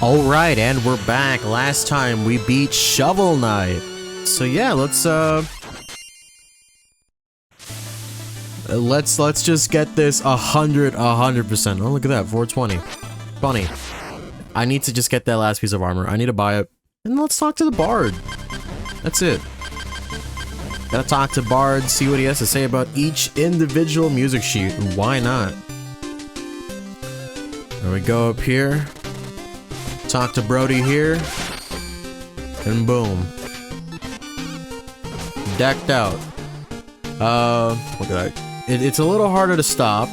Alright, and we're back. Last time we beat Shovel Knight. So yeah, let's just get this 100%. Oh, look at that, 420. Funny. I need to just get that last piece of armor. I need to buy it. And let's talk to the Bard. That's it. Gotta talk to Bard, see what he has to say about each individual music sheet. Why not? There we go up here. Talk to Brody here. And boom. Decked out. Look at that. It's a little harder to stop.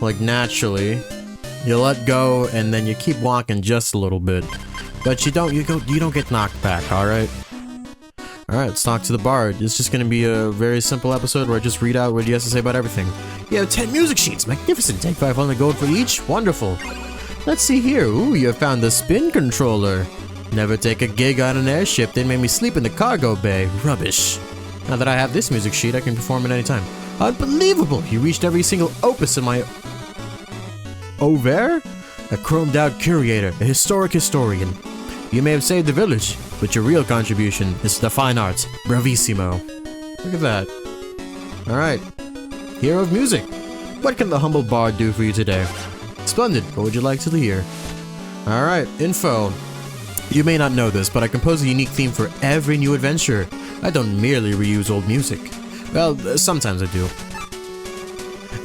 Like, naturally. You let go, and then you keep walking just a little bit. But you don't get knocked back, alright? Alright, let's talk to the Bard. It's just gonna be a very simple episode where I just read out what he has to say about everything. You have 10 music sheets! Magnificent! Take 500 gold for each? Wonderful! Let's see here. Ooh, you have found the spin controller. Never take a gig on an airship, they made me sleep in the cargo bay. Rubbish. Now that I have this music sheet, I can perform at any time. Unbelievable! You reached every single opus in my... Over? A chromed out curator, a historic historian. You may have saved the village, but your real contribution is to the fine arts. Bravissimo. Look at that. Alright. Hero of music. What can the humble Bard do for you today? Splendid. What would you like to hear? Alright, info. You may not know this, but I compose a unique theme for every new adventure. I don't merely reuse old music. Well, sometimes I do.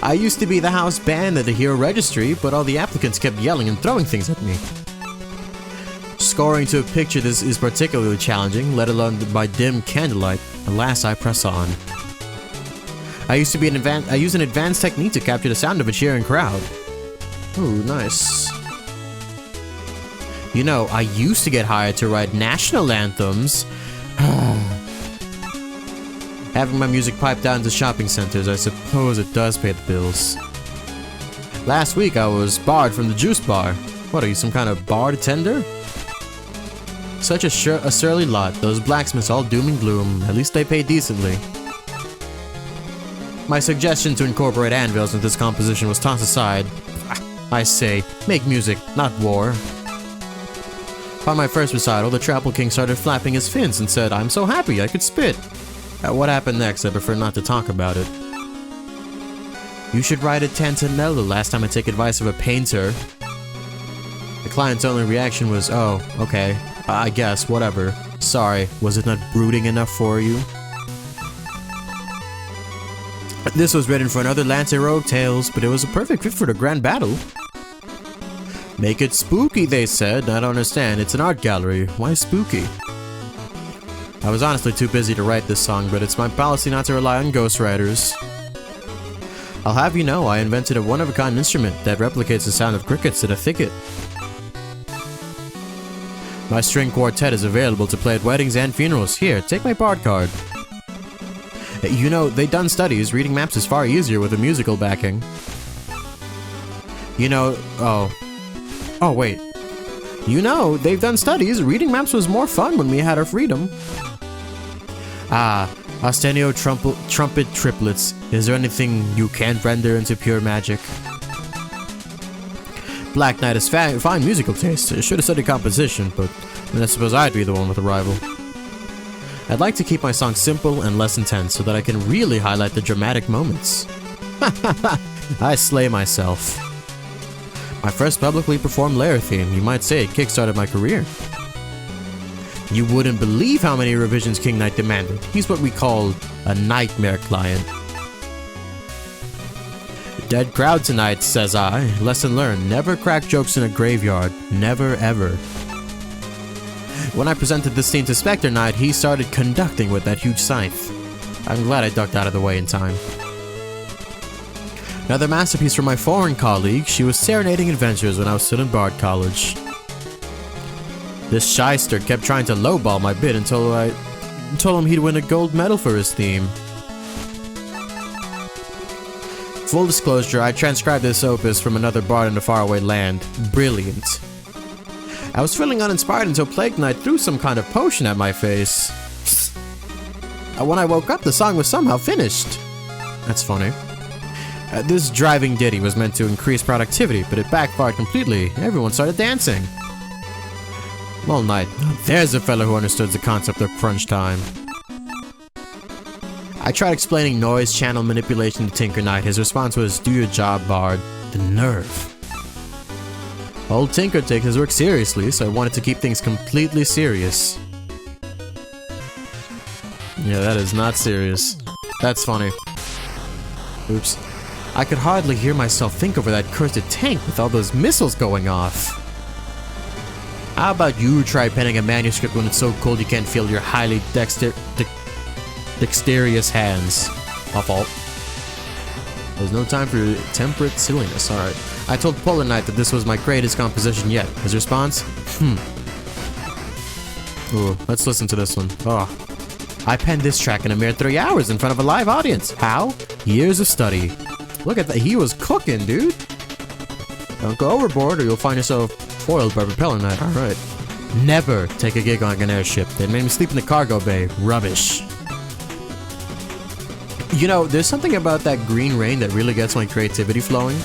I used to be the house band at the Hero Registry, but all the applicants kept yelling and throwing things at me. Scoring to a picture this is particularly challenging, let alone by dim candlelight. Alas, I press on. I use an advanced technique to capture the sound of a cheering crowd. Ooh, nice. You know, I used to get hired to write national anthems. Having my music piped out into shopping centers, I suppose it does pay the bills. Last week I was barred from the juice bar. What, are you some kind of bartender? Such a surly lot, those blacksmiths all doom and gloom. At least they pay decently. My suggestion to incorporate anvils into this composition was tossed aside. I say, make music, not war. Upon my first recital, the Trapple King started flapping his fins and said, I'm so happy I could spit. What happened next, I prefer not to talk about it. You should write a Tantanello last time I take advice of a painter. The client's only reaction was, oh, okay, I guess, whatever. Sorry, was it not brooding enough for you? This was written for another Lance Rogue Tales, but it was a perfect fit for the grand battle. Make it spooky, they said. I don't understand. It's an art gallery. Why spooky? I was honestly too busy to write this song, but it's my policy not to rely on ghostwriters. I'll have you know, I invented a one-of-a-kind instrument that replicates the sound of crickets in a thicket. My string quartet is available to play at weddings and funerals. Here, take my Bard card. You know, they've done studies. Reading maps is far easier with a musical backing. You know, oh wait. You know, they've done studies. Reading maps was more fun when we had our freedom. Ah, Ostenio trumpet triplets. Is there anything you can't render into pure magic? Black Knight has fine musical taste. Should have studied composition, but I suppose I'd be the one with a rival. I'd like to keep my songs simple and less intense so that I can really highlight the dramatic moments. I slay myself. My first publicly performed Lair theme, you might say it kickstarted my career. You wouldn't believe how many revisions King Knight demanded. He's what we call a nightmare client. Dead crowd tonight, says I. Lesson learned, never crack jokes in a graveyard. Never ever. When I presented this scene to Spectre Knight, he started conducting with that huge scythe. I'm glad I ducked out of the way in time. Another masterpiece from my foreign colleague. She was serenading adventures when I was still in Bard College. This shyster kept trying to lowball my bid until I told him he'd win a gold medal for his theme. Full disclosure, I transcribed this opus from another bard in a faraway land. Brilliant. I was feeling uninspired until Plague Knight threw some kind of potion at my face. When I woke up, the song was somehow finished. That's funny. This driving ditty was meant to increase productivity, but it backfired completely. Everyone started dancing. Well, Knight, there's a fellow who understood the concept of crunch time. I tried explaining noise channel manipulation to Tinker Knight. His response was, "Do your job, Bard." The nerve. Old Tinker takes his work seriously, so I wanted to keep things completely serious. Yeah, that is not serious. That's funny. Oops. I could hardly hear myself think over that cursed tank with all those missiles going off. How about you try penning a manuscript when it's so cold you can't feel your highly dexterous hands? My fault. There's no time for temperate silliness, alright. I told Polar Knight that this was my greatest composition yet. His response? Ooh, let's listen to this one. Oh. I penned this track in a mere 3 hours in front of a live audience. How? Years of study. Look at that, he was cooking, dude. Don't go overboard or you'll find yourself foiled by Propeller Knight. Alright. Never take a gig on an airship. They made me sleep in the cargo bay. Rubbish. You know, there's something about that green rain that really gets my creativity flowing.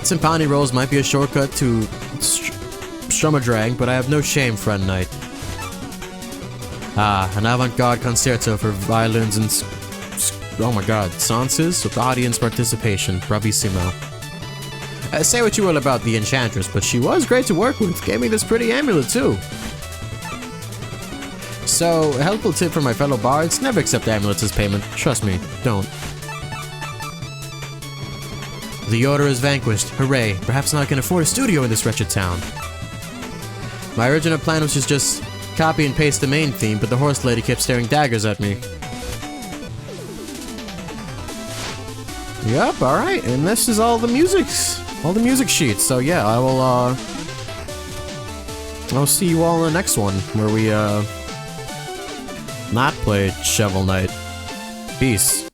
Sympani rolls might be a shortcut to Strumadrag, but I have no shame, friend Knight. Ah, an avant-garde concerto for violins and oh my god, sconces with audience participation. Bravissimo. Say what you will about the Enchantress, but she was great to work with. Gave me this pretty amulet too. So, a helpful tip for my fellow bards, never accept amulets as payment. Trust me, don't. The Order is vanquished. Hooray. Perhaps now I can afford a studio in this wretched town. My original plan was to just copy and paste the main theme, but the horse lady kept staring daggers at me. Yep, alright, and this is all the music sheets. So yeah, I'll see you all in the next one, where we, not play Shovel Knight. Peace.